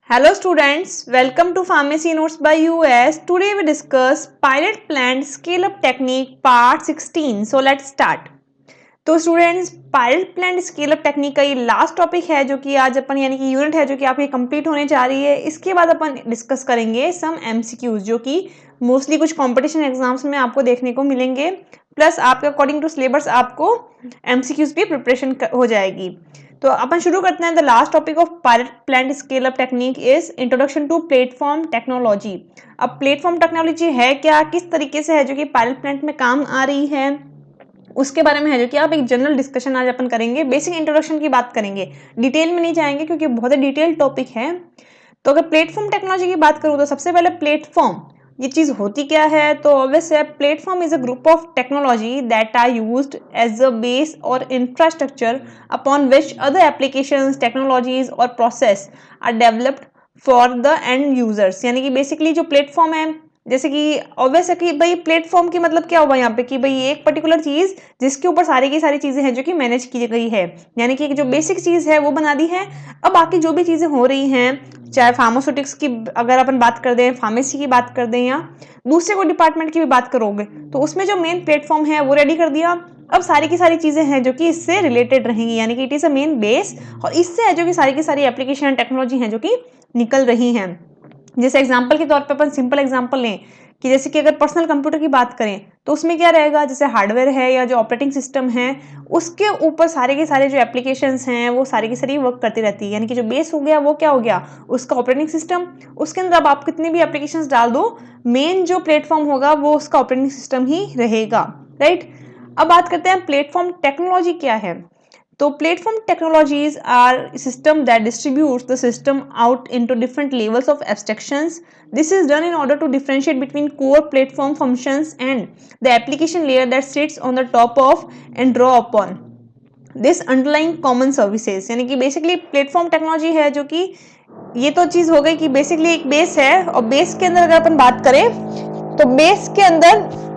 Hello students, welcome to Pharmacy Notes by US. Today we discuss pilot plant scale up technique part 16. So let's start. तो students pilot plant scale up technique का ये last topic है जो कि आज अपन यानी कि unit है जो कि आपकी कंप्लीट होने जा रही है। इसके बाद अपन डिस्कस करेंगे सम एमसीक्यूज जो कि मोस्टली कुछ कंपटीशन एग्जाम्स में आपको देखने को मिलेंगे, प्लस आपके अकॉर्डिंग टू सिलेबस आपको एमसीक्यूज की प्रिपरेशन हो जाएगी। तो अपन शुरू करते हैं। The last topic of pilot plant scale up technique is introduction to platform technology. अब प्लेटफॉर्म टेक्नोलॉजी है क्या, किस तरीके से है जो कि पायलट प्लांट में काम आ रही है, उसके बारे में है जो कि आप एक जनरल डिस्कशन आज अपन करेंगे। बेसिक इंट्रोडक्शन की बात करेंगे, डिटेल में नहीं जाएंगे क्योंकि बहुत ही डिटेल टॉपिक है। तो अगर प्लेटफॉर्म टेक्नोलॉजी की बात करूँ तो सबसे पहले प्लेटफॉर्म ये चीज होती क्या है। तो obviously platform is a group of technology that are used as a base और infrastructure upon which other applications technologies और process are developed for the end users. यानी कि बेसिकली जो प्लेटफॉर्म है, जैसे कि ऑब्वियस है कि भाई प्लेटफॉर्म की मतलब क्या होगा यहाँ पे कि भाई एक पर्टिकुलर चीज जिसके ऊपर सारी की सारी चीजें हैं जो कि मैनेज की गई है, यानी कि जो बेसिक चीज है वो बना दी है। अब बाकी जो भी चीजें हो रही हैं, चाहे फार्मास्यूटिक्स की अगर अपन बात कर दें, फार्मेसी की बात कर दें, या दूसरे कोई डिपार्टमेंट की भी बात करोगे तो उसमें जो मेन प्लेटफॉर्म है वो रेडी कर दिया। अब सारी की सारी चीजें हैं जो कि इससे रिलेटेड रहेंगी, यानी कि it is a main base, और इससे है जो कि सारी की सारी एप्लीकेशन टेक्नोलॉजी हैं जो कि निकल रही हैं। जैसे एग्जांपल के तौर पे अपन सिंपल एग्जांपल लें कि जैसे कि अगर पर्सनल कंप्यूटर की बात करें तो उसमें क्या रहेगा, जैसे हार्डवेयर है या जो ऑपरेटिंग सिस्टम है उसके ऊपर सारे के सारे जो एप्लीकेशंस हैं वो सारी की सारी वर्क करती रहती है। यानी कि जो बेस हो गया वो क्या हो गया, उसका ऑपरेटिंग सिस्टम। उसके अंदर अब आप कितनी भी एप्लीकेशंस डाल दो, मेन जो प्लेटफॉर्म होगा वो उसका ऑपरेटिंग सिस्टम ही रहेगा, राइट। अब बात करते हैं प्लेटफॉर्म टेक्नोलॉजी क्या है। तो platform technologies are system that distributes the system out into different levels of abstractions. This is done in order to differentiate between core platform functions and the application layer that sits on the top of and draw upon this underlying common services। यानी कि basically platform technology है जो कि ये तो चीज हो गई कि बेसिकली एक बेस है, और बेस के अंदर अगर अपन बात करें तो बेस के अंदर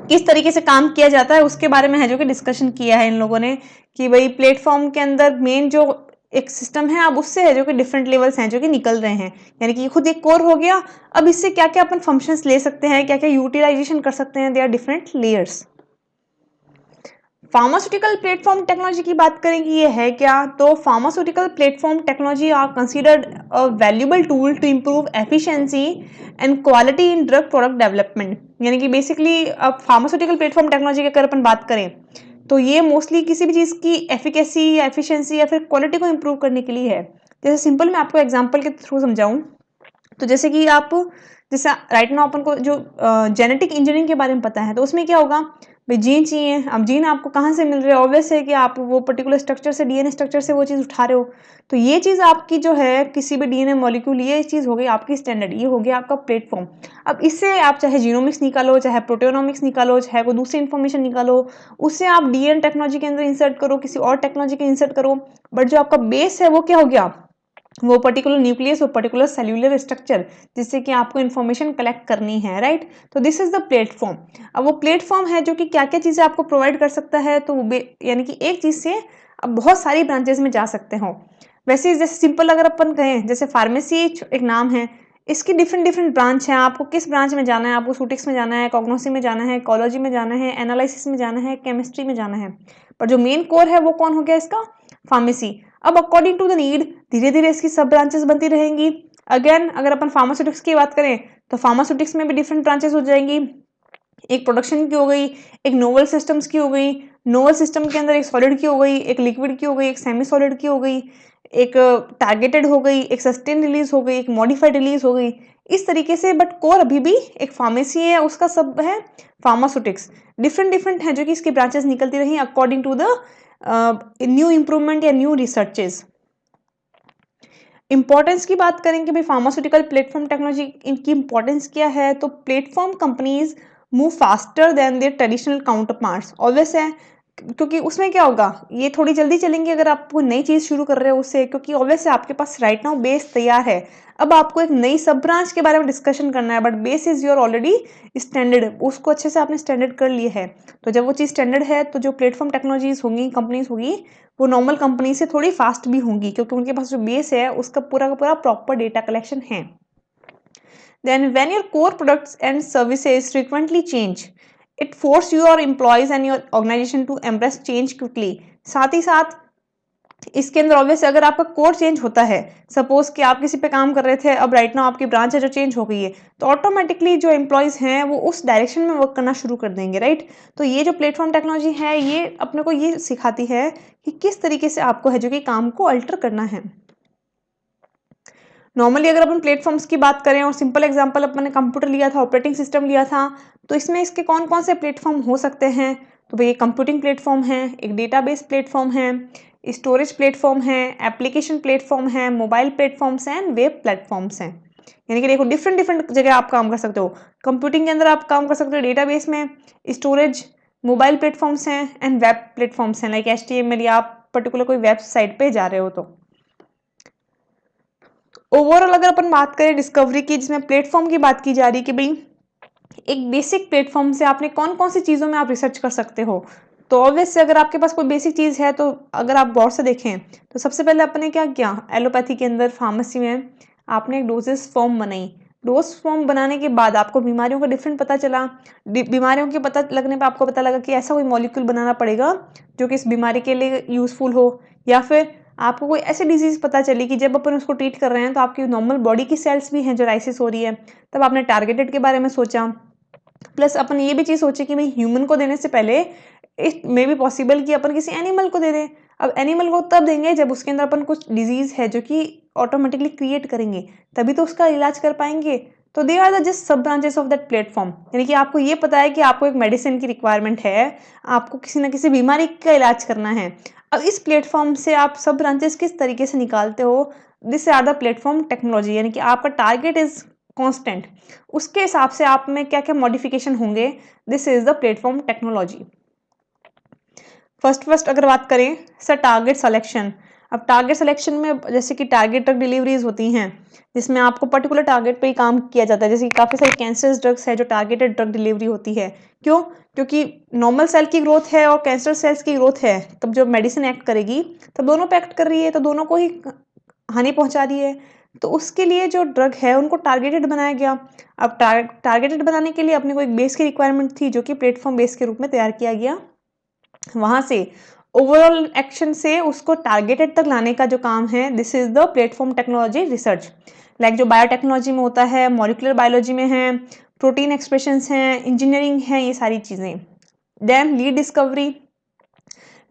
किस तरीके से काम किया जाता है उसके बारे में है जो कि डिस्कशन किया है इन लोगों ने कि भाई प्लेटफॉर्म के अंदर मेन जो एक सिस्टम है, अब उससे है जो कि डिफरेंट लेवल्स हैं जो कि निकल रहे हैं। यानी कि खुद एक कोर हो गया, अब इससे क्या क्या अपन फंक्शंस ले सकते हैं, क्या क्या यूटिलाइजेशन कर सकते हैं, they are different layers. Pharmaceutical platform technology की बात करेंगे, ये है क्या। तो pharmaceutical platform technology are considered a valuable tool to improve efficiency and quality in drug product development. यानी कि बेसिकली अब फार्मास्यूटिकल प्लेटफॉर्म टेक्नोलॉजी की अगर अपन बात करें तो ये मोस्टली किसी भी चीज की एफिकेसी या एफिशिएंसी या फिर क्वालिटी को इंप्रूव करने के लिए है। जैसे सिंपल मैं आपको एग्जांपल के थ्रू समझाऊं तो जैसे कि आप जैसे राइट नाउ अपन को जो जेनेटिक इंजीनियरिंग के बारे में पता है तो उसमें क्या होगा, भाई जीन चाहिए। अब जीन आपको कहाँ से मिल रहे हैं, ऑब्वियस है कि आप वो पर्टिकुलर स्ट्रक्चर से, डीएनए स्ट्रक्चर से वो चीज़ उठा रहे हो। तो ये चीज़ आपकी जो है किसी भी डीएनए मॉलिक्यूल, ये चीज़ हो गई आपकी स्टैंडर्ड, ये हो गया आपका प्लेटफॉर्म। अब इससे आप चाहे जीनोमिक्स निकालो, चाहे प्रोटियोनोमिक्स निकालो, चाहे कोई दूसरी इन्फॉर्मेशन निकालो, उससे आप डीएनए टेक्नोलॉजी के अंदर इंसर्ट करो, किसी और टेक्नोलॉजी के इंसर्ट करो, बट जो आपका बेस है वो क्या हो गया, वो पर्टिकुलर न्यूक्लियस, वो पर्टिकुलर सेल्यूलर स्ट्रक्चर जिससे कि आपको इन्फॉर्मेशन कलेक्ट करनी है, राइट। तो दिस इज द प्लेटफॉर्म। अब वो प्लेटफॉर्म है जो कि क्या क्या चीजें आपको प्रोवाइड कर सकता है, तो वो यानी कि एक चीज से अब बहुत सारी ब्रांचेस में जा सकते हो। वैसे जैसे सिंपल अगर अपन कहें, जैसे फार्मेसी एक नाम है, इसकी डिफरेंट डिफरेंट ब्रांच है। आपको किस ब्रांच में जाना है, आपको सूटिक्स में जाना है, कॉग्नोसी में जाना है, इकोलॉजी में जाना है, एनालिसिस में जाना है, केमिस्ट्री में जाना है, पर जो मेन कोर है वो कौन हो गया इसका, फार्मेसी। अब अकॉर्डिंग टू द नीड धीरे धीरे इसकी सब ब्रांचेस बनती रहेंगी। अगेन अगर अपन फार्मास्यूटिक्स की बात करें तो फार्मास्यूटिक्स में भी डिफरेंट ब्रांचेस हो जाएंगी। एक प्रोडक्शन की हो गई, एक नोवल सिस्टम्स की हो गई, नोवल सिस्टम के अंदर एक सॉलिड की हो गई, एक लिक्विड की हो गई, एक सेमी सॉलिड की हो गई, एक टारगेटेड हो गई, एक सस्टेन रिलीज हो गई, एक मॉडिफाइड रिलीज हो गई, इस तरीके से। बट कोर अभी भी एक फार्मेसी है, उसका सब है फार्मास्यूटिक्स। डिफरेंट डिफरेंट है जो कि इसकी ब्रांचेस निकलती रही according to the new improvement या न्यू रिसर्चेस। इंपॉर्टेंस की बात करेंगे भाई फार्मास्यूटिकल प्लेटफॉर्म टेक्नोलॉजी, इनकी इंपॉर्टेंस क्या है। तो platform companies move faster than their traditional counterparts. Obvious है क्योंकि उसमें क्या होगा, ये थोड़ी जल्दी चलेंगे अगर आप कोई नई चीज शुरू कर रहे हो उससे, क्योंकि ऑब्वियसली आपके पास राइट नाउ बेस तैयार है। अब आपको एक नई सब ब्रांच के बारे में डिस्कशन करना है, but base is your already standard, उसको अच्छे से आपने स्टैंडर्ड कर लिया है। तो जब वो चीज स्टैंडर्ड है तो जो प्लेटफॉर्म टेक्नोलॉजीज होंगी, कंपनीज होगी, वो नॉर्मल कंपनी से थोड़ी फास्ट भी होंगी, क्योंकि उनके पास जो बेस है उसका पूरा का पूरा प्रॉपर डेटा कलेक्शन है। Then, when your core products and services frequently change, it forces your employees and your organization to embrace change quickly. साथ ही साथ इसके अंदर ऑब्वियस अगर आपका कोर चेंज होता है, सपोज कि आप किसी पे काम कर रहे थे, अब राइट नाउ आपकी ब्रांच है जो चेंज हो गई है, तो ऑटोमेटिकली जो एम्प्लॉयज हैं वो उस डायरेक्शन में वर्क करना शुरू कर देंगे, राइट। तो ये जो प्लेटफॉर्म टेक्नोलॉजी है ये अपने को ये सिखाती है कि किस तरीके से आपको है जो कि काम को अल्टर करना है। नॉर्मली अगर अपन प्लेटफॉर्म्स की बात करें और सिंपल एग्जांपल अपन ने कंप्यूटर लिया था, ऑपरेटिंग सिस्टम लिया था, तो इसमें इसके कौन कौन से प्लेटफॉर्म हो सकते हैं? तो भाई कंप्यूटिंग प्लेटफॉर्म है, एक डेटाबेस प्लेटफॉर्म है, स्टोरेज प्लेटफॉर्म है, एप्लीकेशन प्लेटफॉर्म है, मोबाइल प्लेटफॉर्म्स हैं, वेब प्लेटफॉर्म्स हैं। यानी कि देखो डिफरेंट डिफरेंट जगह आप काम कर सकते हो। कंप्यूटिंग के अंदर आप काम कर सकते हो डेटाबेस में, स्टोरेज, मोबाइल प्लेटफॉर्म्स हैं एंड वेब प्लेटफॉर्म्स हैं, लाइक HTML या आप पर्टिकुलर कोई वेबसाइट पे जा रहे हो तो। ओवरऑल अगर अपन बात करें डिस्कवरी की, जिसमें प्लेटफॉर्म की बात की जा रही है कि भाई एक बेसिक प्लेटफॉर्म से आपने कौन कौन सी चीज़ों में आप रिसर्च कर सकते हो। तो ऑब्वियस से अगर आपके पास कोई बेसिक चीज़ है, तो अगर आप गौर से देखें तो सबसे पहले अपने क्या किया, एलोपैथी के अंदर, फार्मेसी में आपने एक डोजेस फॉर्म बनाई। डोज फॉर्म बनाने के बाद आपको बीमारियों का डिफरेंट पता चला। बीमारियों के पता लगने पर आपको पता लगा कि ऐसा कोई मॉलिक्यूल बनाना पड़ेगा जो कि इस बीमारी के लिए यूजफुल हो, या फिर आपको कोई ऐसी डिजीज पता चली कि जब अपन उसको ट्रीट कर रहे हैं तो आपकी नॉर्मल बॉडी की सेल्स भी हैं जो लाइसिस हो रही है, तब आपने टारगेटेड के बारे में सोचा। प्लस अपन ये भी चीज सोचे कि भाई ह्यूमन को देने से पहले इट मे बी पॉसिबल कि अपन किसी एनिमल को दे दें। अब एनिमल को तब देंगे जब उसके अंदर अपन कुछ डिजीज है जो कि ऑटोमेटिकली क्रिएट करेंगे, तभी तो उसका इलाज कर पाएंगे। तो दे आर द जस्ट सब ब्रांचेस ऑफ दैट प्लेटफॉर्म, यानी कि आपको ये पता है कि आपको एक मेडिसिन की रिक्वायरमेंट है, आपको किसी ना किसी बीमारी का इलाज करना है। अब इस प्लेटफॉर्म से आप सब ब्रांचेस किस तरीके से निकालते हो, this are the platform technology, यानी कि आपका टारगेट इज कांस्टेंट, उसके हिसाब से आप में क्या क्या मॉडिफिकेशन होंगे, this is the platform technology. First अगर बात करें सर टारगेट सिलेक्शन। अब टारगेट सिलेक्शन में जैसे कि टारगेट ड्रग डिलीवरीज होती हैं, जिसमें आपको पर्टिकुलर टारगेट पे ही काम किया जाता है, जैसे कि काफ़ी सारी कैंसर ड्रग्स है जो टारगेटेड ड्रग डिलीवरी होती है। क्यों? क्योंकि नॉर्मल सेल की ग्रोथ है और कैंसर सेल्स की ग्रोथ है, तब जब मेडिसिन एक्ट करेगी तब दोनों पे एक्ट कर रही है, तो दोनों को ही हानि पहुंचा रही है। तो उसके लिए जो ड्रग है उनको टारगेटेड बनाया गया। अब टारगेटेड बनाने के लिए अपने को एक बेस की रिक्वायरमेंट थी जो कि प्लेटफॉर्म बेस के रूप में तैयार किया गया। वहां से ओवरऑल एक्शन से उसको टारगेटेड तक लाने का जो काम है, this is the platform technology research. Like जो बायोटेक्नोलॉजी में होता है, मॉलिक्यूलर बायोलॉजी में है, प्रोटीन एक्सप्रेशंस हैं, इंजीनियरिंग है, ये सारी चीजें। Then lead discovery.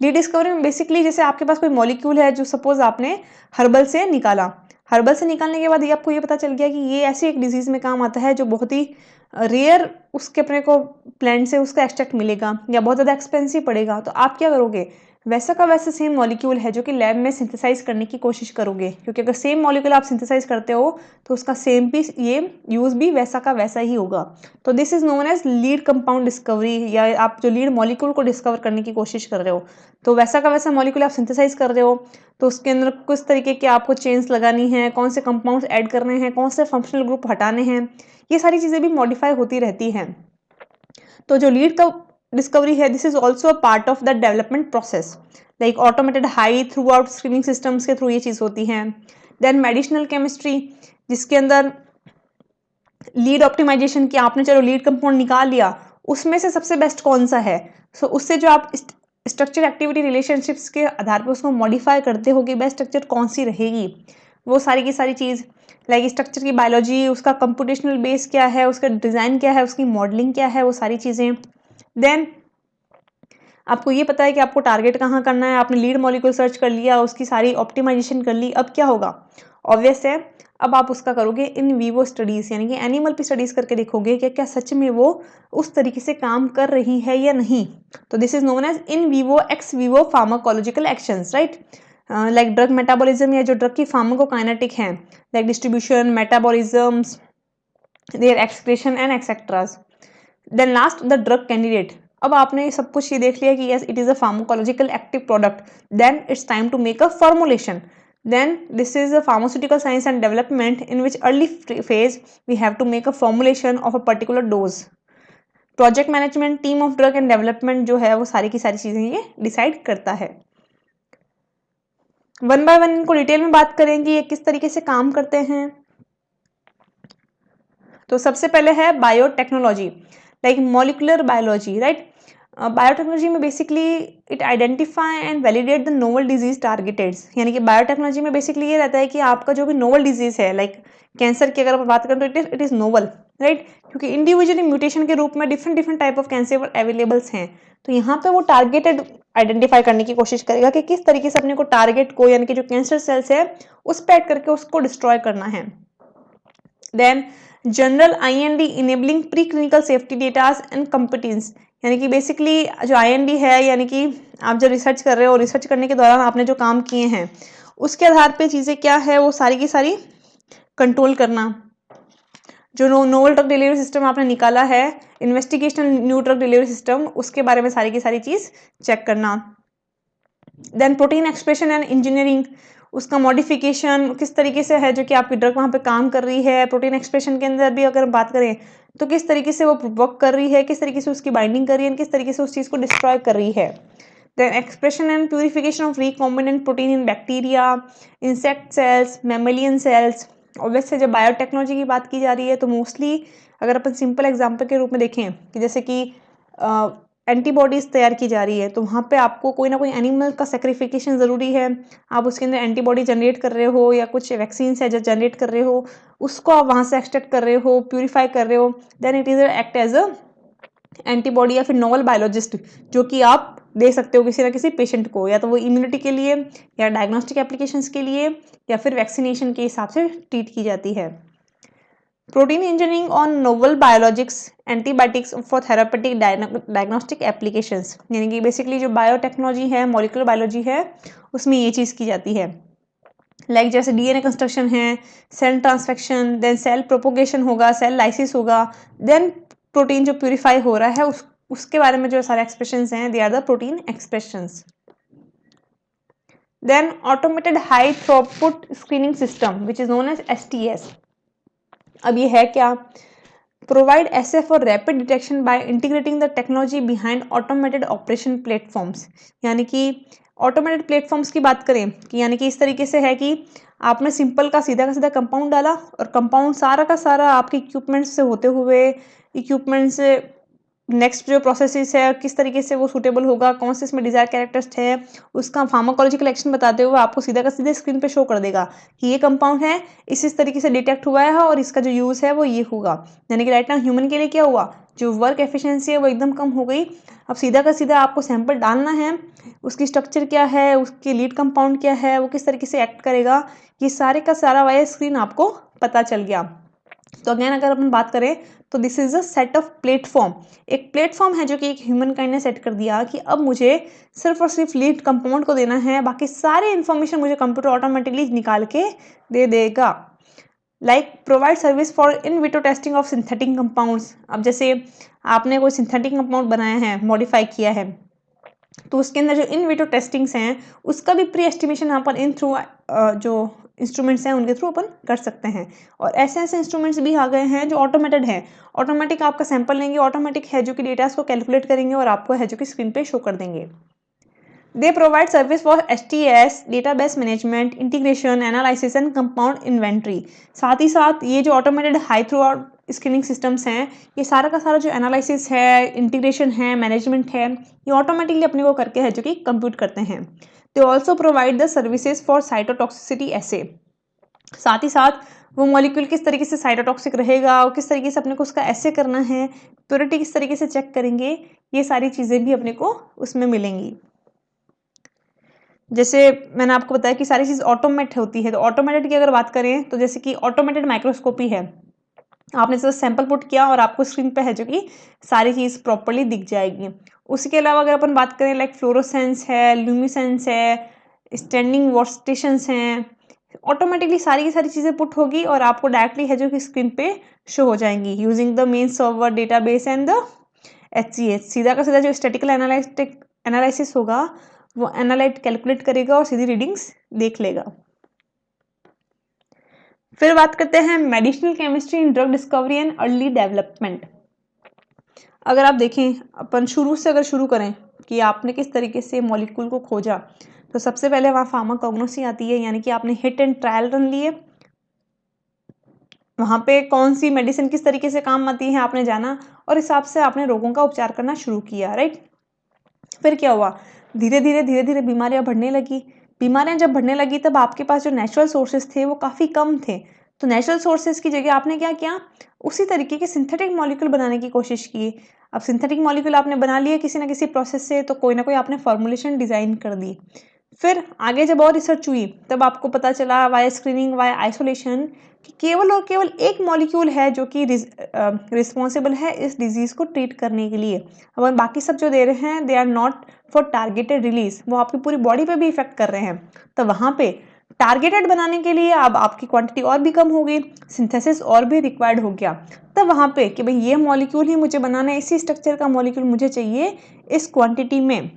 Lead discovery में बेसिकली जैसे आपके पास कोई मॉलिक्यूल है जो सपोज आपने हर्बल से निकाला, हर्बल से निकालने के बाद ये आपको ये पता चल गया कि ये ऐसी एक डिजीज में काम आता है जो बहुत ही रेयर उसके अपने को प्लांट से उसका एक्सट्रैक्ट मिलेगा या बहुत ज़्यादा एक्सपेंसिव पड़ेगा, तो आप क्या करोगे, वैसा का वैसा सेम मॉलिक्यूल है जो कि लैब में सिंथेसाइज करने की कोशिश करोगे, क्योंकि अगर सेम मॉलिक्यूल आप सिंथेसाइज करते हो तो उसका सेम भी ये यूज भी वैसा का वैसा ही होगा। तो this is known as lead compound discovery, या आप जो लीड मॉलिक्यूल को डिस्कवर करने की कोशिश कर रहे हो, तो वैसा का वैसा मॉलिक्यूल आप सिंथेसाइज कर रहे हो, तो उसके अंदर किस तरीके की आपको चेन्स लगानी है, कौन से कंपाउंड्स ऐड करने हैं, कौन से फंक्शनल ग्रुप हटाने हैं, ये सारी चीज़ें भी मॉडिफाई होती रहती हैं। तो जो लीड का डिस्कवरी है, this is also a part of the development process, like automated high through out screening systems के थ्रू ये चीज़ होती है। देन मेडिसिनल केमिस्ट्री, जिसके अंदर लीड ऑप्टिमाइजेशन की, आपने चलो लीड कंपाउंड निकाल लिया, उसमें से सबसे बेस्ट कौन सा है, सो उससे जो आप स्ट्रक्चर एक्टिविटी रिलेशनशिप्स के आधार पर उसको मॉडिफाई करते हो कि बेस्ट स्ट्रक्चर कौन सी रहेगी, वो सारी की सारी चीज़, लाइक स्ट्रक्चर की बायोलॉजी, उसका कंप्यूटेशनल बेस क्या है, उसका डिज़ाइन क्या है, उसकी मॉडलिंग क्या है, वो सारी चीज़ें। देन आपको ये पता है कि आपको टारगेट कहाँ करना है, आपने लीड मॉलिक्यूल सर्च कर लिया, उसकी सारी ऑप्टिमाइजेशन कर ली, अब क्या होगा, ऑब्वियस है अब आप उसका करोगे इन वीवो स्टडीज, यानी कि एनिमल पे स्टडीज करके देखोगे कि क्या सच में वो उस तरीके से काम कर रही है या नहीं। तो this is known as in vivo ex vivo pharmacological actions, right. Like drug metabolism, या जो ड्रग की फार्माकोकाइनेटिक है, like distribution, metabolisms, their excretion and etcetera. Then last the drug candidate, अब आपने ये सब कुछ ये देख लिया कि yes it is a pharmacological active product, then it's time to make a formulation. Then this is a pharmaceutical science and development in which early phase we have to make a formulation of a particular dose. Project management, team of drug and development जो है वो सारी की सारी चीजें ये decide करता है. वन बाय वन इनको डिटेल में बात करेंगे ये किस तरीके से काम करते हैं. तो सबसे पहले है biotechnology, like molecular biology, right. Biotechnology में basically it identify and validate the novel disease targeted. यानी कि बायोटेक्नोलॉजी में बेसिकली ये रहता है कि आपका जो भी नोवल डिजीज है, लाइक कैंसर की अगर आप बात करें तो इट इज नोवल, राइट. क्योंकि इंडिविजुअली म्यूटेशन के रूप में different different type of cancer availables हैं. तो यहाँ पे वो टारगेटेड आइडेंटिफाई करने की कोशिश करेगा कि किस तरीके से अपने को टारगेट को यानी कि जो कैंसर सेल्स है उस पर ऐड करके उसको डिस्ट्रॉय करना है. Then general IND enabling pre clinical safety datas and competence. यानी कि बेसिकली जो IND है यानी कि आप जो रिसर्च कर रहे हो, रिसर्च करने के दौरान आपने जो काम किए हैं उसके आधार पे चीज़ें क्या है वो सारी की सारी कंट्रोल करना. जो नोवल ड्रग डिलीवरी सिस्टम आपने निकाला है, investigational new drug delivery system, उसके बारे में सारी की सारी चीज़ चेक करना. Then protein expression and engineering, उसका मॉडिफिकेशन किस तरीके से है जो कि आपकी ड्रग वहाँ पे काम कर रही है. प्रोटीन एक्सप्रेशन के अंदर भी अगर बात करें तो किस तरीके से वो वर्क कर रही है, किस तरीके से उसकी बाइंडिंग कर रही है, किस तरीके से उस चीज़ को डिस्ट्रॉय कर रही है. Then expression and purification of recombinant protein in bacteria, insect cells, mammalian cells. और वैसे जब बायोटेक्नोलॉजी की बात की जा रही है तो मोस्टली अगर अपन सिंपल एग्जाम्पल के रूप में देखें कि जैसे कि एंटीबॉडीज तैयार की जा रही है तो वहाँ पे आपको कोई ना कोई एनिमल का सेक्रिफिकेशन ज़रूरी है. आप उसके अंदर एंटीबॉडी जनरेट कर रहे हो या कुछ वैक्सीन है जो जनरेट कर रहे हो, उसको आप वहाँ से एक्सट्रैक्ट कर रहे हो, प्यूरिफाई कर रहे हो. Then it is act as a antibody या फिर नोवल बायोलॉजिस्ट जो कि आप दे सकते हो किसी ना किसी पेशेंट को, या तो वो इम्यूनिटी के लिए या डायग्नोस्टिक एप्लीकेशंस के लिए या फिर वैक्सीनेशन के हिसाब से ट्रीट की जाती है. Protein engineering on novel biologics antibiotics for therapeutic diagnostic applications. यानी कि बेसिकली जो बायोटेक्नोलॉजी है, मॉलिकुलर बायोलॉजी है, उसमें ये चीज़ की जाती है. लाइक जैसे DNA कंस्ट्रक्शन है, cell transfection, then cell propagation होगा, सेल लाइसिस होगा, देन प्रोटीन जो प्यूरिफाई हो रहा है उसके बारे में जो सारे एक्सप्रेशंस हैं they are the protein expressions. Then automated high throughput screening system which is known as STS. अब ये है क्या? Provide assays for rapid detection by integrating the technology behind automated operation platforms. यानी कि ऑटोमेटेड प्लेटफॉर्म्स की बात करें कि यानी कि इस तरीके से है कि आपने सिंपल का सीधा कंपाउंड डाला और कंपाउंड सारा का सारा आपके इक्विपमेंट से होते हुए इक्विपमेंट से नेक्स्ट जो प्रोसेसेस है किस तरीके से वो सूटेबल होगा, कौन से इसमें डिजायर कैरेक्टर्स है, उसका फार्माकोलॉजिकल एक्शन बताते हुए आपको सीधा का सीधे स्क्रीन पे शो कर देगा कि ये कंपाउंड है, इस तरीके से डिटेक्ट हुआ है और इसका जो यूज़ है वो ये होगा. यानी कि राइट नाउ ह्यूमन के लिए क्या हुआ, जो वर्क एफिशिएंसी है वो एकदम कम हो गई. अब सीधा का सीधा आपको सैंपल डालना है, उसकी स्ट्रक्चर क्या है, उसकी लीड कंपाउंड क्या है, वो किस तरीके से एक्ट करेगा, ये सारे का सारा वाया स्क्रीन आपको पता चल गया. तो अगेन अगर अपन बात करें तो this is a set of platform. एक प्लेटफॉर्म है जो कि एक ह्यूमन काइंड ने सेट कर दिया कि अब मुझे सिर्फ और सिर्फ लीड कंपाउंड को देना है, बाकी सारे इंफॉर्मेशन मुझे कंप्यूटर ऑटोमेटिकली निकाल के दे देगा. Like provide service for in vitro testing of synthetic compounds. अब जैसे आपने कोई सिंथेटिक कंपाउंड बनाया है, मॉडिफाई किया है, तो उसके अंदर जो इन विट्रो टेस्टिंग्स हैं उसका भी प्री एस्टिमेशन यहाँ पर इन थ्रू जो इंस्ट्रूमेंट्स हैं उनके थ्रू अपन कर सकते हैं. और ऐसे ऐसे इंस्ट्रूमेंट्स भी आ गए हैं जो ऑटोमेटेड हैं. ऑटोमेटिक आपका सैंपल लेंगे, ऑटोमेटिक है जो कि डेटास को कैलकुलेट करेंगे और आपको है जो कि स्क्रीन पे शो कर देंगे. They provide service for STS database management, integration, analysis and compound inventory. साथ ही साथ ये जो automated high through screening systems हैं, ये सारा का सारा जो एनालिसिस है, इंटीग्रेशन है, मैनेजमेंट है, ये ऑटोमेटिकली अपने को करके है जो कि कंप्यूट करते हैं. They also provide the services for cytotoxicity assay. साथ ही साथ वो मॉलिक्यूल किस तरीके से साइटोटॉक्सिक रहेगा और किस तरीके से अपने को उसका ऐसे करना है, प्योरिटी किस तरीके से चेक करेंगे, ये सारी चीज़ें भी अपने को उसमें मिलेंगी. जैसे मैंने आपको बताया कि सारी चीज़ ऑटोमेट होती है, तो ऑटोमेटेड की अगर बात करें तो जैसे कि ऑटोमेटेड माइक्रोस्कोपी है, आपने जैसे सैंपल पुट किया और आपको स्क्रीन पे है जो कि सारी चीज़ प्रॉपर्ली दिख जाएगी. उसके अलावा अगर अपन बात करें लाइक फ्लोरोसेंस है, ल्यूमिसेंस है, स्टैंडिंग वर्कस्टेशंस हैं, ऑटोमेटिकली सारी की सारी चीज़ें पुट होगी और आपको डायरेक्टली है जो कि स्क्रीन पे शो हो जाएंगी using the main server database and the HCH, सीधा का सीधा जो स्टैटिकल एनालिसिस होगा वो एनालाइट कैलकुलेट करेगा और सीधी रीडिंग्स देख लेगा। फिर बात करते हैं medicinal chemistry in drug discovery and early development. अगर आप देखें, अपन शुरू से अगर शुरू करें कि आपने किस तरीके से मॉलिक्यूल को खोजा, तो सबसे पहले वहाँ फार्माकोग्नोसी आती है, यानी कि आपने हिट एंड ट्रायल रन लिए, वहाँ पे कौन सी मेडिसिन किस तरीके से काम आती है आपने जाना और हिसाब से आपने रोगों का उपचार करना शुरू किया, राइट। फिर क्या हुआ, धीरे धीरे बीमारियां बढ़ने लगी। बीमारियां जब बढ़ने लगी तब आपके पास जो नेचुरल सोर्सेज थे वो काफ़ी कम थे, तो नेचुरल सोर्सेज की जगह आपने क्या किया, उसी तरीके के सिंथेटिक मॉलिक्यूल बनाने की कोशिश की। अब सिंथेटिक मॉलिक्यूल आपने बना लिए किसी ना किसी प्रोसेस से, तो कोई ना कोई आपने फॉर्मुलेशन डिज़ाइन कर दी। फिर आगे जब और रिसर्च हुई तब आपको पता चला वाया स्क्रीनिंग वाया आइसोलेशन कि केवल और केवल एक मॉलिक्यूल है जो कि रिस्पॉन्सिबल है इस डिजीज़ को ट्रीट करने के लिए। अब बाकी सब जो दे रहे हैं they are not for targeted release, वो आपकी पूरी बॉडी पे भी इफेक्ट कर रहे हैं। तो वहाँ पे टारगेटेड बनाने के लिए अब आपकी क्वांटिटी और भी कम हो गई, सिंथेसिस और भी रिक्वायर्ड हो गया। तब वहाँ पे कि भाई ये मॉलिक्यूल ही मुझे बनाना है, इसी स्ट्रक्चर का मॉलिक्यूल मुझे चाहिए इस क्वांटिटी में।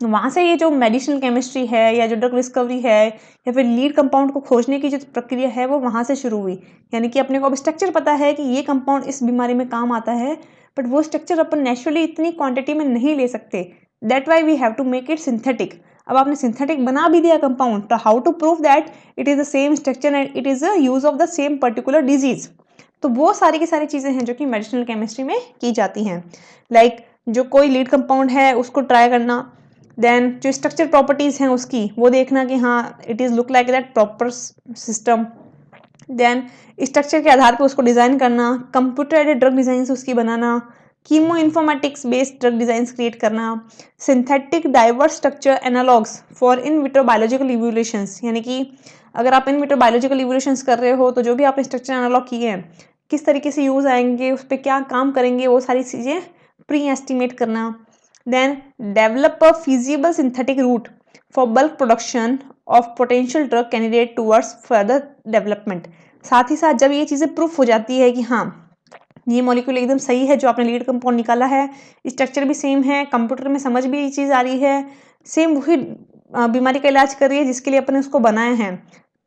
वहाँ से ये जो मेडिसिनल केमिस्ट्री है या जो ड्रग डिस्कवरी है या फिर लीड कंपाउंड को खोजने की जो प्रक्रिया है वो वहाँ से शुरू हुई। यानी कि अपने को अब स्ट्रक्चर पता है कि ये कंपाउंड इस बीमारी में काम आता है, बट वो स्ट्रक्चर अपन नेचुरली इतनी क्वांटिटी में नहीं ले सकते, that why we have to make it synthetic. अब आपने सिंथेटिक बना भी दिया कंपाउंड, तो how to prove that it is the same structure and it is the use of the same particular disease. तो वो सारी की सारी चीज़ें हैं जो कि मेडिसिनल केमिस्ट्री में की जाती हैं। लाइक जो कोई लीड कंपाउंड है उसको ट्राई करना, देन जो स्ट्रक्चर प्रॉपर्टीज हैं उसकी वो देखना कि हाँ it is look like that proper system, then structure के आधार पर उसको डिज़ाइन करना, कंप्यूटर एडेड ड्रग डिज़ाइन उसकी बनाना, chemo informatics based drug design create करना, synthetic diverse structure analogs for in vitro biological evolutions, यानी कि अगर आप इन विट्रो बायोलॉजिकल इवोल्यूशंस कर रहे हो तो जो भी आपने स्ट्रक्चर एनालॉग किए हैं किस तरीके से यूज़ आएंगे, उस पर क्या काम करेंगे, वो सारी चीज़ें प्री एस्टिमेट करना। Then develop a feasible synthetic route for bulk production of potential drug candidate towards further development. साथ ही साथ जब ये चीज़ें प्रूफ हो जाती है कि हाँ ये मॉलिक्यूल एकदम सही है जो आपने लीड कंपाउंड निकाला है, स्ट्रक्चर भी सेम है, कंप्यूटर में समझ भी ये चीज़ आ रही है, सेम वही बीमारी का इलाज कर रही है जिसके लिए अपने उसको बनाए हैं,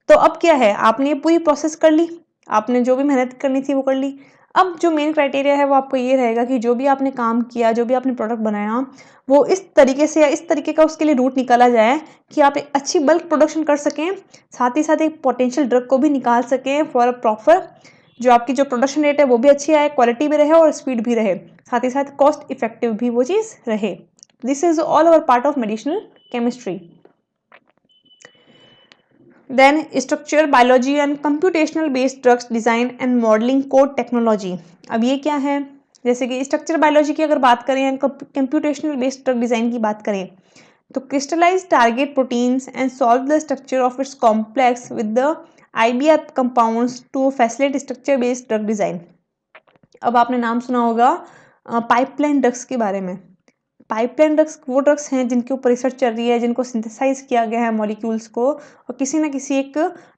तो अब क्या है, आपने ये पूरी प्रोसेस कर ली, आपने जो भी मेहनत करनी थी वो कर ली। अब जो मेन क्राइटेरिया है वो आपको ये रहेगा कि जो भी आपने काम किया, जो भी आपने प्रोडक्ट बनाया, वो इस तरीके से या इस तरीके का उसके लिए रूट निकाला जाए कि आप एक अच्छी बल्क प्रोडक्शन कर सकें, साथ ही साथ एक पोटेंशियल ड्रग को भी निकाल सकें फॉर अ प्रॉपर, जो आपकी जो प्रोडक्शन रेट है वो भी अच्छी आए, क्वालिटी भी रहे और स्पीड भी रहे, साथ ही साथ कॉस्ट इफेक्टिव भी वो चीज़ रहे। This is all over part of medicinal chemistry. Then structure biology and computational based drugs design and modelling code technology. अब ये क्या है, जैसे कि स्ट्रक्चर बायोलॉजी की अगर बात करें and computational based drug design की बात करें, तो crystallize target proteins and solve the structure of its complex with the IBF compounds to facilitate structure based drug design. अब आपने नाम सुना होगा पाइपलाइन ड्रग्स के बारे में। पाइपलाइन ड्रग्स वो ड्रग्स हैं जिनके ऊपर रिसर्च चल रही है, जिनको सिंथेसाइज किया गया है मॉलिक्यूल्स को और किसी ना किसी एक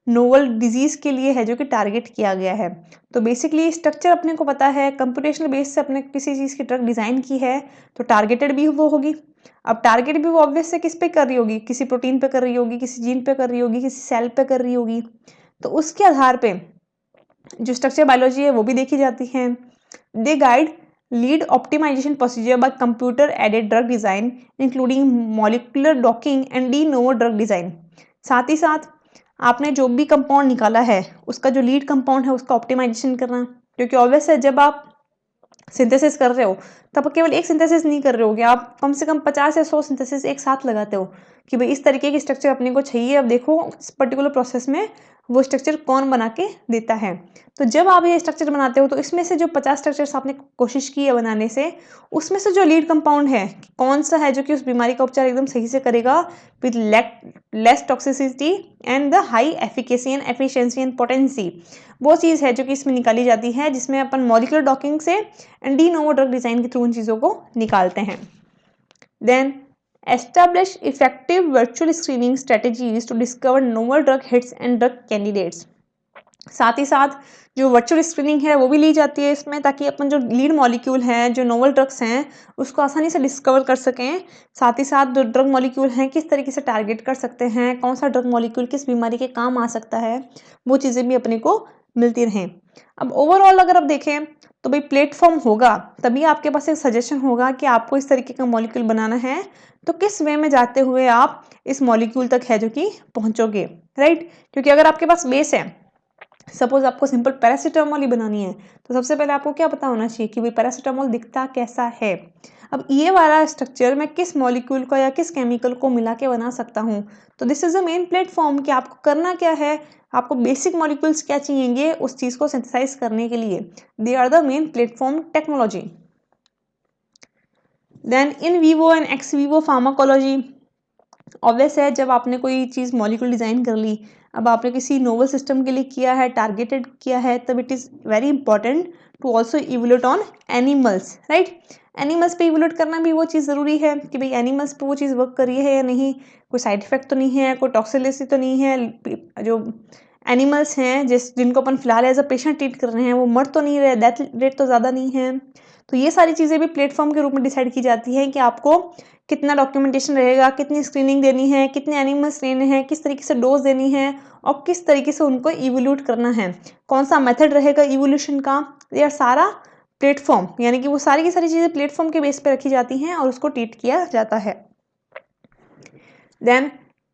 नोवल डिजीज के लिए है जो कि टारगेट किया गया है। तो बेसिकली स्ट्रक्चर अपने को पता है, कंप्यूटेशनल बेस से अपने किसी चीज़ की ड्रग डिज़ाइन की है तो टारगेटेड भी वो होगी। अब टारगेट भी वो ऑब्वियस से किस पे कर रही होगी, किसी प्रोटीन पे कर रही होगी, किसी जीन पे कर रही होगी, किसी सेल पे कर रही होगी, तो उसके आधार पे जो स्ट्रक्चर बायोलॉजी है वो भी देखी जाती है। They guide lead optimization procedure by computer aided drug design including molecular docking and de novo drug design. साथ ही साथ आपने जो भी कंपाउंड निकाला है उसका जो लीड कंपाउंड है उसका ऑप्टिमाइजेशन करना, क्योंकि ऑब्वियस है जब आप सिंथेसिस कर रहे हो तब केवल एक सिंथेसिस नहीं कर रहे होगे, आप कम से कम 50 या 100 सिंथेसिस एक साथ लगाते हो कि भाई इस तरीके की स्ट्रक्चर अपने को चाहिए। अब देखो इस पर्टिकुलर प्रोसेस में वो स्ट्रक्चर कौन बना के देता है। तो जब आप ये स्ट्रक्चर बनाते हो तो इसमें से जो 50 स्ट्रक्चर्स आपने कोशिश की है बनाने से, उसमें से जो लीड कंपाउंड है कौन सा है जो कि उस बीमारी का उपचार एकदम सही से करेगा with less toxicity and the high efficacy and efficiency and potency, वो चीज़ है जो कि इसमें निकाली जाती है, जिसमें अपन मॉलिक्यूलर डॉकिंग से and de novo drug design के थ्रू उन चीज़ों को निकालते हैं। Then establish effective virtual screening strategies to discover novel drug hits and drug candidates। साथ ही साथ जो वर्चुअल स्क्रीनिंग है वो भी ली जाती है इसमें, ताकि अपन जो लीड मॉलिक्यूल हैं, जो नोवल ड्रग्स हैं, उसको आसानी से डिस्कवर कर सकें। साथ ही साथ जो ड्रग मॉलिक्यूल हैं किस तरीके से टारगेट कर सकते हैं, कौन सा ड्रग मॉलिक्यूल किस बीमारी के काम आ सकता है, वो चीज़ें भी अपने को मिलती रहें। अब ओवरऑल अगर आप देखें तो भाई प्लेटफॉर्म होगा तभी आपके पास एक सजेशन होगा कि आपको इस तरीके का मॉलिक्यूल बनाना है, तो किस वे में जाते हुए आप इस मॉलिक्यूल तक है जो कि पहुंचोगे, राइट। क्योंकि अगर आपके पास बेस है, सपोज आपको सिंपल पैरासीटामोल ही बनानी है, तो सबसे पहले आपको क्या पता होना चाहिए कि भाई पैरासीटामोल दिखता कैसा है। अब ये वाला स्ट्रक्चर मैं किस मॉलिक्यूल को या किस केमिकल को मिला के बना सकता हूँ, तो this is a main platform कि आपको करना क्या है, आपको बेसिक मॉलिक्यूल्स क्या चाहिए उस चीज को सिंथेसाइज करने के लिए। They are the main platform technology. Then in vivo and ex vivo pharmacology, obvious है जब आपने कोई चीज़ मॉलिक्यूल डिज़ाइन कर ली, अब आपने किसी नोवल सिस्टम के लिए किया है, टारगेटेड किया है, तब it is very important to also evolute on animals, right. Animals पे इवोल्यूट करना भी वो चीज़ ज़रूरी है कि भाई एनिमल्स पे वो चीज़ वर्क कर रही है या नहीं, कोई साइड इफेक्ट तो नहीं है, कोई टॉक्सिसिटी तो नहीं है, जो एनिमल्स हैं जिनको अपन फिलहाल एज अ पेशेंट ट्रीट कर रहे हैं वो मर तो नहीं रहे, डेथ रेट तो ज़्यादा नहीं है। तो ये सारी चीज़ें भी प्लेटफॉर्म के रूप में डिसाइड की जाती हैं कि आपको कितना डॉक्यूमेंटेशन रहेगा, कितनी स्क्रीनिंग देनी है, कितने एनिमल्स लेने हैं, किस तरीके से डोज देनी है और किस तरीके से उनको इवोल्यूट करना है, कौन सा मेथड रहेगा इवोल्यूशन का। यह सारा प्लेटफॉर्म, यानी कि वो सारी की सारी चीज़ें प्लेटफॉर्म के बेस पे रखी जाती हैं और उसको ट्रीट किया जाता है। Then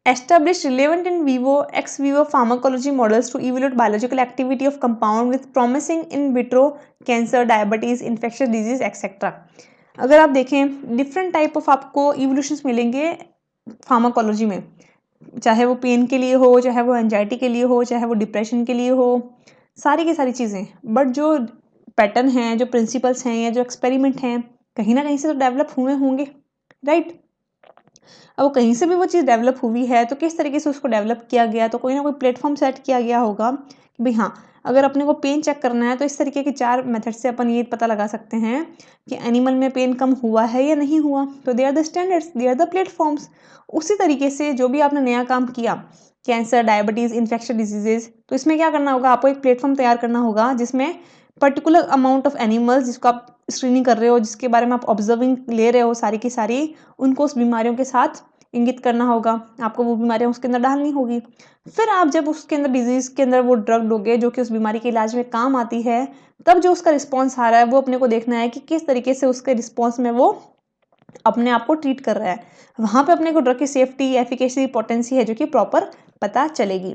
establish relevant in vivo ex vivo pharmacology models to evaluate biological activity of compound with promising in vitro cancer, diabetes, infectious disease etc. अगर आप देखें डिफरेंट टाइप ऑफ आपको इवोल्यूशंस मिलेंगे फार्माकोलॉजी में, चाहे वो पेन के लिए हो, चाहे वो एंजाइटी के लिए हो, चाहे वो डिप्रेशन के लिए हो, सारी की सारी चीज़ें। बट जो पैटर्न हैं, जो प्रिंसिपल्स हैं या जो एक्सपेरिमेंट हैं, कहीं ना कहीं से तो डेवलप हुए होंगे, राइट। अब कहीं से भी वो चीज़ डेवलप हुई है तो किस तरीके से उसको डेवलप किया गया, तो कोई ना कोई प्लेटफॉर्म सेट किया गया होगा कि भाई हाँ, अगर अपने को पेन चेक करना है तो इस तरीके के 4 मेथड से अपन ये पता लगा सकते हैं कि एनिमल में पेन कम हुआ है या नहीं हुआ। तो they are the standards, they are the platforms. उसी तरीके से जो भी आपने नया काम किया, कैंसर, डायबिटीज़, इन्फेक्शन डिजीजेज, तो इसमें क्या करना होगा, आपको एक प्लेटफॉर्म तैयार करना होगा जिसमें पर्टिकुलर अमाउंट ऑफ एनिमल्स जिसको आप स्क्रीनिंग कर रहे हो, जिसके बारे में आप ऑब्जर्विंग ले रहे हो सारी की सारी, उनको उस बीमारियों के साथ इंगित करना होगा, आपको वो बीमारियां उसके अंदर डालनी होगी। फिर आप जब उसके अंदर डिजीज के अंदर वो ड्रग दोगे जो कि उस बीमारी के इलाज में काम आती है, तब जो उसका रिस्पॉन्स आ रहा है वो अपने को देखना है कि किस तरीके से उसके रिस्पॉन्स में वो अपने आप को ट्रीट कर रहा है। वहां पे अपने को ड्रग की सेफ्टी, एफिकेसी, पोटेंसी है जो कि प्रॉपर पता चलेगी।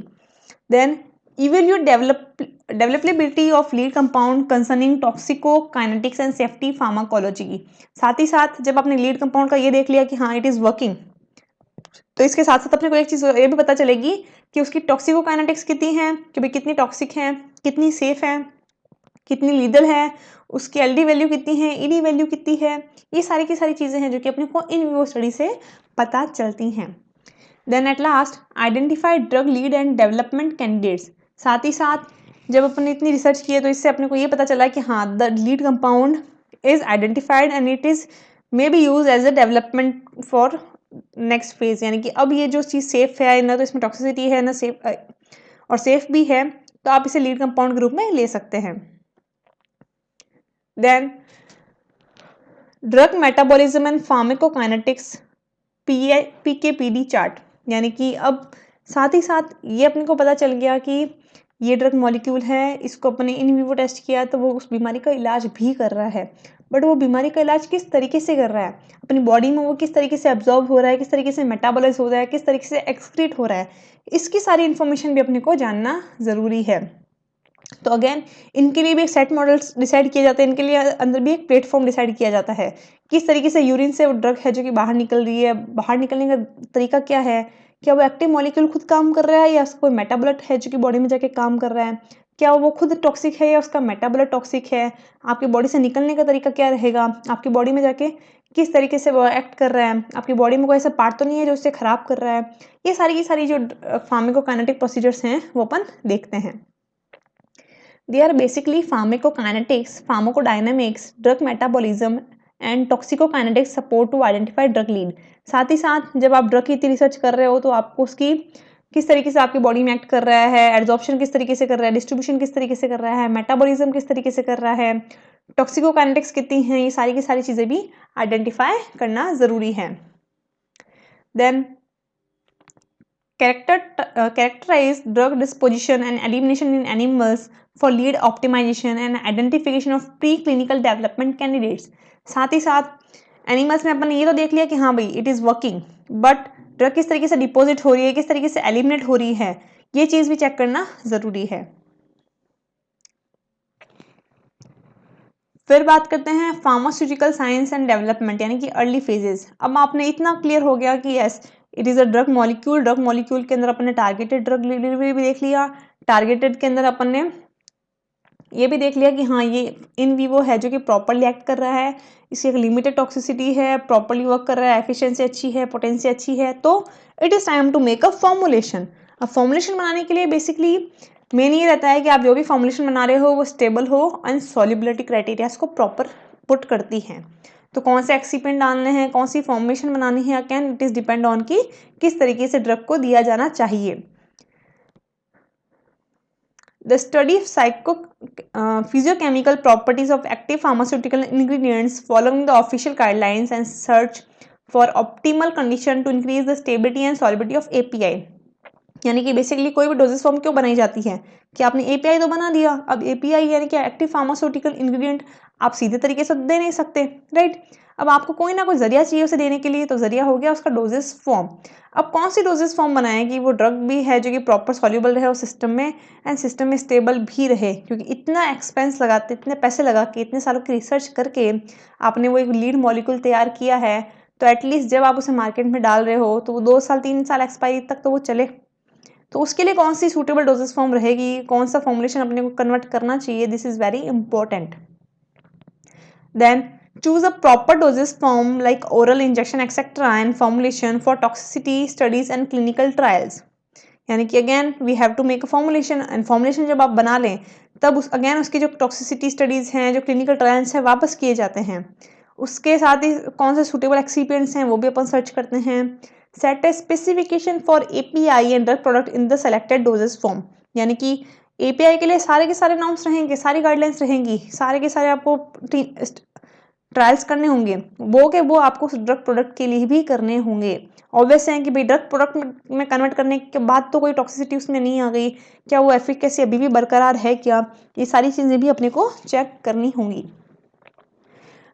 Then evaluate developability of lead compound concerning toxicokinetics and safety pharmacology की। साथ ही साथ जब आपने लीड कंपाउंड का ये देख लिया कि हाँ इट इज वर्किंग, तो इसके साथ साथ अपने को एक चीज ये भी पता चलेगी कि उसकी टॉक्सिकोकाइनेटिक्स कितनी है, कि भाई कितनी टॉक्सिक है, कितनी सेफ है, कितनी लीदल है, उसकी एलडी वैल्यू कितनी है, ईडी वैल्यू कितनी है। ये सारी की सारी चीजें हैं जो कि अपने को इन विवो स्टडी से पता चलती हैं। Then at last identify drug lead and development candidates. साथ ही साथ जब अपने इतनी रिसर्च की है तो इससे अपने को ये पता चला कि हाँ the lead compound is identified and it is may be use as a development for next phase, यानी कि अब ये जो चीज़ सेफ है, ना तो इसमें टॉक्सिसिटी है, ना सेफ और सेफ भी है, तो आप इसे लीड कंपाउंड के रूप में ले सकते हैं। Then drug metabolism and pharmacokinetics PK PD chart, यानी कि अब साथ ही साथ ये अपने को पता चल गया कि ये ड्रग मॉलिक्यूल है, इसको अपने इन विवो टेस्ट किया तो वो उस बीमारी का इलाज भी कर रहा है। बट वो बीमारी का इलाज किस तरीके से कर रहा है, अपनी बॉडी में वो किस तरीके से एब्जॉर्ब हो रहा है, किस तरीके से मेटाबॉलाइज हो रहा है, किस तरीके से एक्सक्रीट हो रहा है, इसकी सारी इन्फॉर्मेशन भी अपने को जानना ज़रूरी है। तो अगेन इनके लिए भी एक सेट मॉडल्स डिसाइड किए जाते हैं, इनके लिए अंदर भी एक प्लेटफॉर्म डिसाइड किया जाता है, किस तरीके से यूरिन से वो ड्रग है जो कि बाहर निकल रही है, बाहर निकलने का तरीका क्या है, क्या वो एक्टिव मॉलिक्यूल खुद काम कर रहा है या उसका कोई मेटाबोलाइट है जो कि बॉडी में जाके काम कर रहा है, क्या वो खुद टॉक्सिक है या उसका मेटाबोलाइट टॉक्सिक है, आपकी बॉडी से निकलने का तरीका क्या रहेगा, आपकी बॉडी में जाके किस तरीके से वो एक्ट कर रहा है, आपकी बॉडी में कोई ऐसा पार्ट तो नहीं है जो उसे खराब कर रहा है। ये सारी की सारी जो फार्माकोकाइनेटिक प्रोसीजर्स हैं वो अपन देखते हैं। They are basically pharmacokinetics, pharmacodynamics, drug metabolism and toxicokinetics support to identify drug lead। साथ ही साथ जब आप ड्रग की रिसर्च कर रहे हो तो आपको उसकी किस तरीके से आपकी बॉडी में एक्ट कर रहा है, एब्जॉर्प्शन किस तरीके से कर रहा है, डिस्ट्रीब्यूशन किस तरीके से कर रहा है, मेटाबॉलिज्म किस तरीके से कर रहा है, टॉक्सिकोकाइनेटिक्स कितनी है, ये सारी की सारी चीज़ें भी आइडेंटिफाई करना ज़रूरी है। Then characterize drug disposition and elimination in animals for lead optimization and identification of preclinical development candidates। साथ ही साथ एनिमल्स में अपन ने ये तो देख लिया कि हाँ भाई it is working, but drug किस तरीके से डिपॉजिट हो रही है, किस तरीके से एलिमिनेट हो रही है, ये चीज़ भी चेक करना ज़रूरी है। फिर बात करते हैं फार्मास्यूटिकल साइंस एंड डेवलपमेंट यानी कि अर्ली फेजेस। अब आपने इतना क्लियर हो गया कि yes it is a drug molecule, drug molecule के अंदर अपन ने टारगेटेड ड्रग डिलीवरी भी देख लिया, टारगेटेड के अंदर अपन ने ये भी देख लिया कि हाँ ये इन वीवो है जो कि प्रॉपरली एक्ट कर रहा है, इसकी एक लिमिटेड टॉक्सिसिटी है, प्रॉपरली वर्क कर रहा है, एफिशिएंसी अच्छी है, पोटेंसी अच्छी है। तो it is time to make a formulation. अब फॉर्मुलेशन बनाने के लिए बेसिकली मेन ये रहता है कि आप जो भी फॉर्मुलेशन बना रहे हो वो स्टेबल हो एंड सॉल्युबिलिटी क्राइटेरियाज को प्रॉपर पुट करती हैं। तो कौन से एक्सीपेंट डालने हैं, कौन सी फॉर्मुलेशन बनानी है, again it is depend on कि किस तरीके से ड्रग को दिया जाना चाहिए। The study of physiochemical properties of active pharmaceutical ingredients following the official guidelines and search for optimal condition to increase the stability and solubility of API। यानी कि बेसिकली कोई भी डोजेस फॉर्म क्यों बनाई जाती है कि आपने एपीआई तो बना दिया, अब एपीआई यानी कि एक्टिव फार्मास्यूटिकल इंग्रेडिएंट आप सीधे तरीके से दे नहीं सकते, राइट। अब आपको कोई ना कोई जरिया चाहिए उसे देने के लिए, तो जरिया हो गया उसका डोजेस फॉर्म। अब कौन सी डोजेस फॉर्म बनाए कि वो ड्रग भी है जो कि प्रॉपर सॉल्युबल रहे उस सिस्टम में एंड सिस्टम में स्टेबल भी रहे, क्योंकि इतना एक्सपेंस लगाते, इतने पैसे लगा के, इतने सालों की रिसर्च करके आपने वो एक लीड मॉलिक्यूल तैयार किया है, तो एटलीस्ट जब आप उसे मार्केट में डाल रहे हो तो वो 2 साल 3 साल एक्सपायरी तक तो वो चले। तो उसके लिए कौन सी सूटेबल डोजेस फॉर्म रहेगी, कौन सा फॉर्मुलेशन अपने को कन्वर्ट करना चाहिए, this is very important. Then choose a proper dosage form like oral injection etc and formulation for toxicity studies and clinical trials। यानी कि again we have to make a formulation and formulation जब आप बना लें तब उस again उसकी जो टॉक्सिसिटी स्टडीज़ हैं, जो क्लिनिकल ट्रायल्स हैं, वापस किए जाते हैं। उसके साथ ही कौन से सूटेबल एक्सिपिएंट्स हैं वो भी अपन सर्च करते हैं। Set A specification for API and drug product in the selected doses form. यानी कि एपीआई के लिए सारे के सारे नॉर्म्स रहेंगे, सारी गाइडलाइंस रहेंगी, सारे के सारे आपको ट्रायल्स करने होंगे, वो आपको ड्रग प्रोडक्ट के लिए भी करने होंगे। ऑब्वियस है कि भाई ड्रग प्रोडक्ट में कन्वर्ट करने के बाद तो कोई टॉक्सिसिटी उसमें नहीं आ गई, क्या वो एफिकेसी अभी भी बरकरार है क्या, ये सारी चीज़ें भी अपने को चेक करनी होंगी।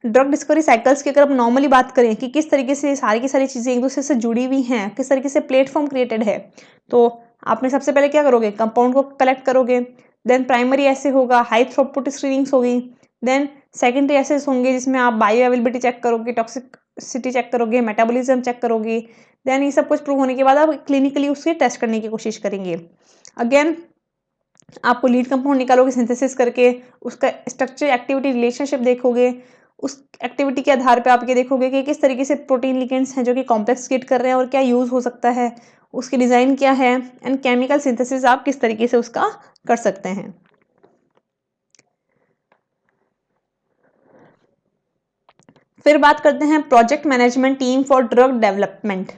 ड्रग डिस्कवरी साइकिल्स की अगर हम नॉर्मली बात करें कि किस तरीके से सारी की सारी चीज़ें एक दूसरे से जुड़ी हुई हैं, किस तरीके से प्लेटफॉर्म क्रिएटेड है, तो आपने सबसे पहले क्या करोगे, कंपाउंड को कलेक्ट करोगे, देन प्राइमरी ऐसे होगा, हाई थ्रूपुट स्क्रीनिंग्स होगी, देन सेकेंडरी एसेस होंगे जिसमें आप बायो अवेलेबिलिटी चेक करोगे, टॉक्सिसिटी चेक करोगे, मेटाबॉलिज्म चेक करोगे, देन ये सब कुछ प्रूव होने के बाद आप क्लिनिकली उससे टेस्ट करने की कोशिश करेंगे। अगेन आपको लीड कंपाउंड निकालोगे सिंथेसिस करके, उसका स्ट्रक्चर एक्टिविटी रिलेशनशिप देखोगे, उस एक्टिविटी के आधार पे आप ये देखोगे कि किस तरीके से प्रोटीन लिगेंड्स हैं जो कि कॉम्प्लेक्स क्रिएट कर रहे हैं और क्या यूज़ हो सकता है, उसकी डिज़ाइन क्या है, एंड केमिकल सिंथेसिस आप किस तरीके से उसका कर सकते हैं। फिर बात करते हैं project management team for drug development.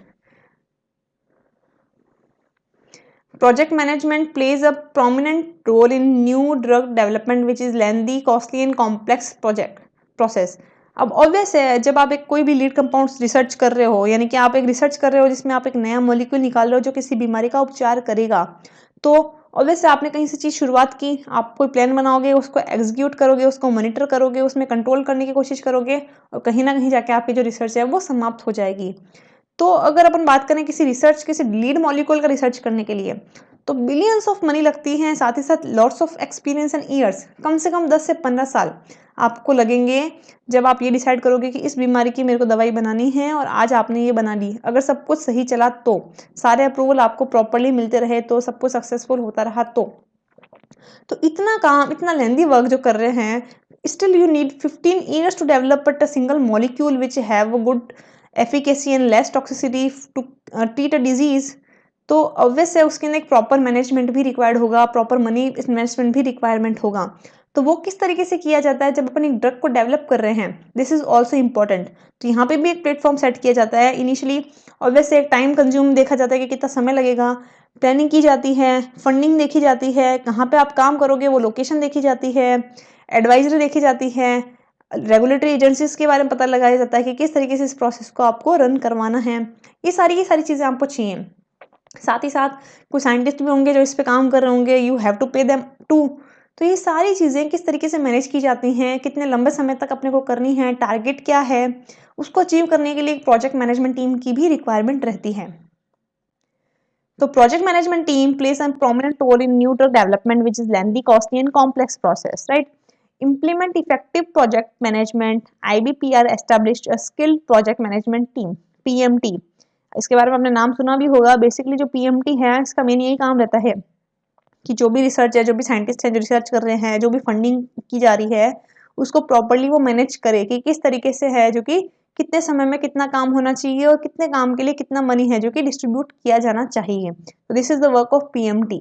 Project management plays a prominent role in new drug development which is lengthy, costly and complex project process। अब ऑब्वियस है जब आप एक कोई भी लीड कंपाउंड रिसर्च कर रहे हो, यानी कि आप एक रिसर्च कर रहे हो जिसमें आप एक नया मॉलिक्यूल निकाल रहे हो जो किसी बीमारी का उपचार करेगा, तो ऑब्वियस आपने कहीं से चीज़ शुरुआत की, आप कोई प्लान बनाओगे, उसको एग्जीक्यूट करोगे, उसको मॉनिटर करोगे, उसमें कंट्रोल करने की कोशिश करोगे और कहीं ना कहीं जाके आपकी जो रिसर्च है वो समाप्त हो जाएगी। तो अगर अपन बात करें किसी रिसर्च, किसी लीड मॉलिक्यूल का रिसर्च करने के लिए, तो बिलियंस ऑफ मनी लगती हैं, साथ ही साथ lots of experience and years, कम से कम 10 से 15 साल आपको लगेंगे जब आप ये डिसाइड करोगे कि इस बीमारी की मेरे को दवाई बनानी है और आज आपने ये बना ली। अगर सब कुछ सही चला तो, सारे अप्रूवल आपको प्रॉपरली मिलते रहे तो, सब कुछ सक्सेसफुल होता रहा तो इतना काम, इतना लेंदी वर्क जो कर रहे हैं, still you need 15 years to develop but a single molecule which have a good efficacy and less toxicity to treat a disease. तो ऑब्वियस है उसके लिए एक प्रॉपर मैनेजमेंट भी रिक्वायर्ड होगा, प्रॉपर मनी इन्वेस्टमेंट भी रिक्वायरमेंट होगा। तो वो किस तरीके से किया जाता है जब अपन एक ड्रग को डेवलप कर रहे हैं, दिस इज ऑल्सो इम्पॉर्टेंट। तो यहाँ पे भी एक प्लेटफॉर्म सेट किया जाता है इनिशियली। ऑब्वियसली एक टाइम कंज्यूम देखा जाता है कि कितना समय लगेगा, प्लानिंग की जाती है, फंडिंग देखी जाती है, कहाँ पे आप काम करोगे वो लोकेशन देखी जाती है, एडवाइजरी देखी जाती है, रेगुलेटरी एजेंसीज के बारे में पता लगाया जाता है कि किस तरीके से इस प्रोसेस को आपको रन करवाना है। ये सारी की सारी चीज़ें आपको चाहिए। साथ ही साथ कुछ साइंटिस्ट भी होंगे जो इस पे काम कर रहे होंगे, you have to pay them too. तो ये सारी चीज़ें किस तरीके से मैनेज की जाती हैं, कितने लंबे समय तक अपने को करनी है, टारगेट क्या है, उसको अचीव करने के लिए एक प्रोजेक्ट मैनेजमेंट टीम की भी रिक्वायरमेंट रहती है। तो project management team plays a prominent role in new drug development, which is lengthy, costly, and complex process, right? Implement effective project management. IBPR established a skilled project management team, PMT. इसके बारे में आपने नाम सुना भी होगा। Basically जो PMT है इसका मेन यही काम रहता है कि जो भी रिसर्च है, जो भी साइंटिस्ट है जो रिसर्च कर रहे हैं, जो भी फंडिंग की जा रही है, उसको प्रॉपरली वो मैनेज करे कि किस तरीके से है, जो कि कितने समय में कितना काम होना चाहिए और कितने काम के लिए कितना मनी है जो कि डिस्ट्रीब्यूट किया जाना चाहिए। तो this is the work of PMT.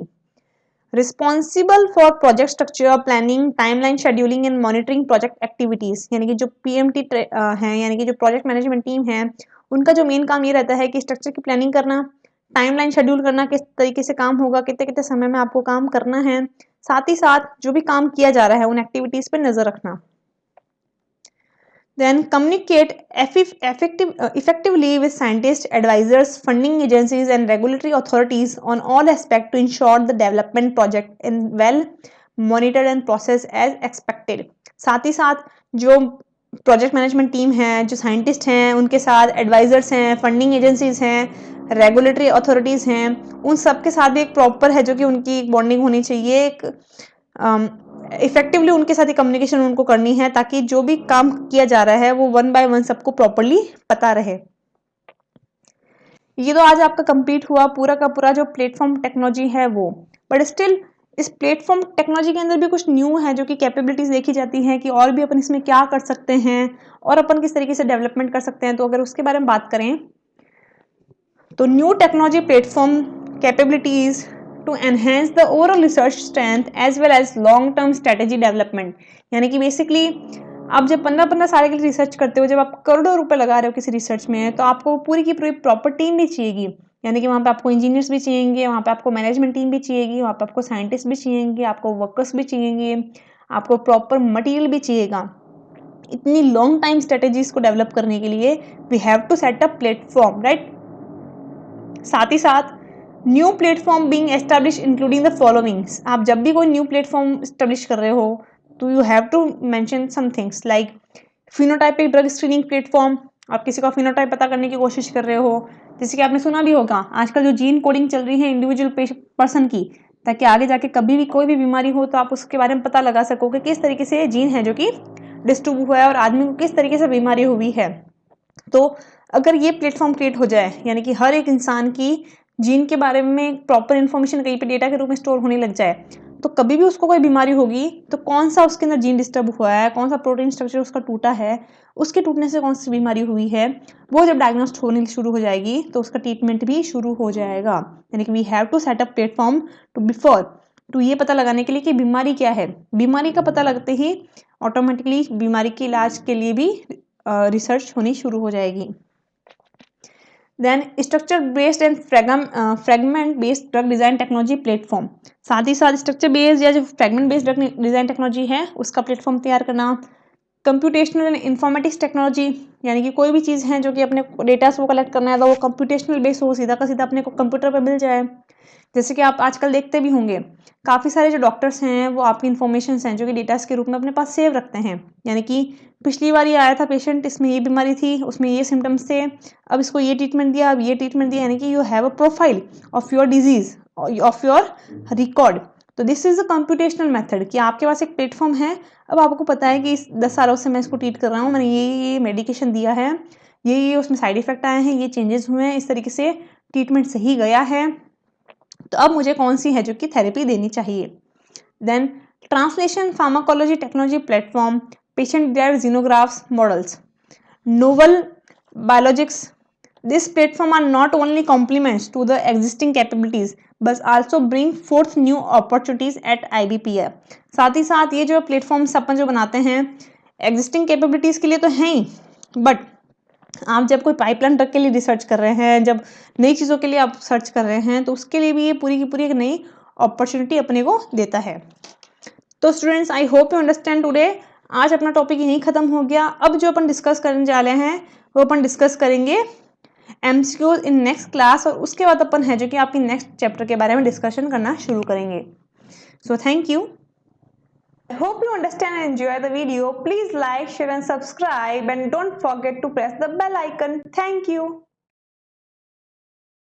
Responsible for project structure, planning, timeline, scheduling and monitoring project activities. यानी कि जो पीएमटी है, यानी कि जो प्रोजेक्ट मैनेजमेंट टीम है, उनका जो मेन काम ये रहता है कि स्ट्रक्चर की प्लानिंग करना, टाइमलाइन शेड्यूल करना, किस तरीके से काम होगा, कितने कितने समय में आपको काम करना है, साथ ही साथ जो भी काम किया जा रहा है उन एक्टिविटीज पे नजर रखना। Then communicate effectively with scientists, advisors, funding agencies, and regulatory authorities on all aspects to ensure the development project is well monitored and processed as expected. साथ ही साथ जो प्रोजेक्ट मैनेजमेंट टीम है, जो साइंटिस्ट हैं, उनके साथ एडवाइजर्स हैं, फंडिंग एजेंसीज हैं, रेगुलेटरी अथॉरिटीज़ हैं, उन सब के साथ भी एक प्रॉपर है जो कि उनकी बॉन्डिंग होनी चाहिए, एक इफेक्टिवली उनके साथ ही कम्युनिकेशन उनको करनी है ताकि जो भी काम किया जा रहा है वो वन बाय वन सबको प्रॉपरली पता रहे। ये तो आज आपका कंप्लीट हुआ पूरा का पूरा जो प्लेटफॉर्म टेक्नोलॉजी है वो, बट स्टिल इस प्लेटफॉर्म टेक्नोलॉजी के अंदर भी कुछ न्यू है जो कि कैपेबिलिटीज देखी जाती हैं कि और भी अपन इसमें क्या कर सकते हैं और अपन किस तरीके से डेवलपमेंट कर सकते हैं। तो अगर उसके बारे में बात करें तो new technology platform capabilities to enhance the overall research strength as well as long term strategy development. यानी कि बेसिकली आप जब 15-15 साल के लिए रिसर्च करते हो, जब आप करोड़ों रुपए लगा रहे हो किसी रिसर्च में, तो आपको पूरी की पूरी प्रॉपर टीम भी चाहिएगी। यानी कि वहाँ पे आपको इंजीनियर्स भी चाहिएंगे, वहाँ पे आपको मैनेजमेंट टीम भी चाहिएगी, वहाँ पे आपको साइंटिस्ट भी चाहिएंगे, आपको वर्कर्स भी चाहिएंगे, आपको प्रॉपर मटेरियल भी चाहिएगा। इतनी लॉन्ग टाइम स्ट्रेटेजीज को डेवलप करने के लिए we have to set up platform, right. साथ ही साथ new platform being establish including the followings. आप जब भी कोई न्यू प्लेटफॉर्म एस्टैब्लिश कर रहे हो तो you have to mention some things like phenotypic drug screening platform. आप किसी का फिनोटाइप पता करने की कोशिश कर रहे हो, जैसे कि आपने सुना भी होगा आजकल जो जीन कोडिंग चल रही है इंडिविजुअल पर्सन की, ताकि आगे जाके कभी भी कोई भी बीमारी हो तो आप उसके बारे में पता लगा सको कि किस तरीके से जीन है जो कि डिस्ट्रीब्यूट हुआ है और आदमी को किस तरीके से बीमारी हुई है। तो अगर ये प्लेटफॉर्म क्रिएट हो जाए, यानी कि हर एक इंसान की जीन के बारे में प्रॉपर इन्फॉर्मेशन कहीं पे डेटा के रूप में स्टोर होने लग जाए, तो कभी भी उसको कोई बीमारी होगी तो कौन सा उसके अंदर जीन डिस्टर्ब हुआ है, कौन सा प्रोटीन स्ट्रक्चर उसका टूटा है, उसके टूटने से कौन सी बीमारी हुई है, वो जब डायग्नोस्ट होने शुरू हो जाएगी तो उसका ट्रीटमेंट भी शुरू हो जाएगा। यानी कि we have to set up platform to before to ये पता लगाने के लिए कि बीमारी क्या है। बीमारी का पता लगते ही ऑटोमेटिकली बीमारी के इलाज के लिए भी रिसर्च होनी शुरू हो जाएगी। Then structure based and fragment based drug design technology platform. साथ ही साथ स्ट्रक्चर बेस्ड या जो fragment based drug design technology है उसका प्लेटफॉर्म तैयार करना। कंप्यूटेशनल एंड इन्फॉर्मेटिक्स टेक्नोलॉजी, यानी कि कोई भी चीज़ है जो कि अपने डेटा से वो कलेक्ट करना है तो वो कंप्यूटेशनल बेस्ड हो, सीधा का सीधा अपने को कंप्यूटर पर मिल जाए। जैसे कि आप आजकल देखते भी होंगे काफ़ी सारे जो डॉक्टर्स हैं वो आपकी इन्फॉर्मेशन हैं जो कि डेटा के रूप में अपने पास सेव रखते हैं। यानी कि पिछली बार ये आया था पेशेंट, इसमें ये बीमारी थी, उसमें ये सिम्टम्स थे, अब इसको ये ट्रीटमेंट दिया, अब ये ट्रीटमेंट दिया। यानी कि you have a profile of your disease, of your record. तो this is a computational method कि आपके पास एक प्लेटफॉर्म है, अब आपको पता है कि इस 10 सालों से मैं इसको ट्रीट कर रहा हूँ, मैंने ये मेडिकेशन दिया है, ये उसमें साइड इफेक्ट आए हैं, ये चेंजेस हुए हैं, इस तरीके से ट्रीटमेंट सही गया है, तो अब मुझे कौन सी है जो कि थेरेपी देनी चाहिए। Then translation pharmacology technology platform, patient derived xenografts models, novel biologics. This platform are not only complements to the existing capabilities but also bring forth new opportunities at IBPR. साथ ही साथ ये जो प्लेटफॉर्म्स अपन जो बनाते हैं एग्जिस्टिंग कैपेबिलिटीज के लिए तो हैं ही, बट आप जब कोई पाइपलाइन ट्रक के लिए रिसर्च कर रहे हैं, जब नई चीज़ों के लिए आप सर्च कर रहे हैं, तो उसके लिए भी ये पूरी की पूरी एक नई अपॉर्चुनिटी अपने को देता है। तो students, I hope you understand today. आज अपना टॉपिक यहीं खत्म हो गया। अब जो अपन डिस्कस करने जा रहे हैं वो अपन डिस्कस करेंगे एमसीक्यूज इन नेक्स्ट क्लास, और उसके बाद अपन है जो कि आपकी नेक्स्ट चैप्टर के बारे में डिस्कशन करना शुरू करेंगे। So thank you. I hope you understand and enjoy the video. Please like, share and subscribe, and don't forget to press the bell icon. Thank you.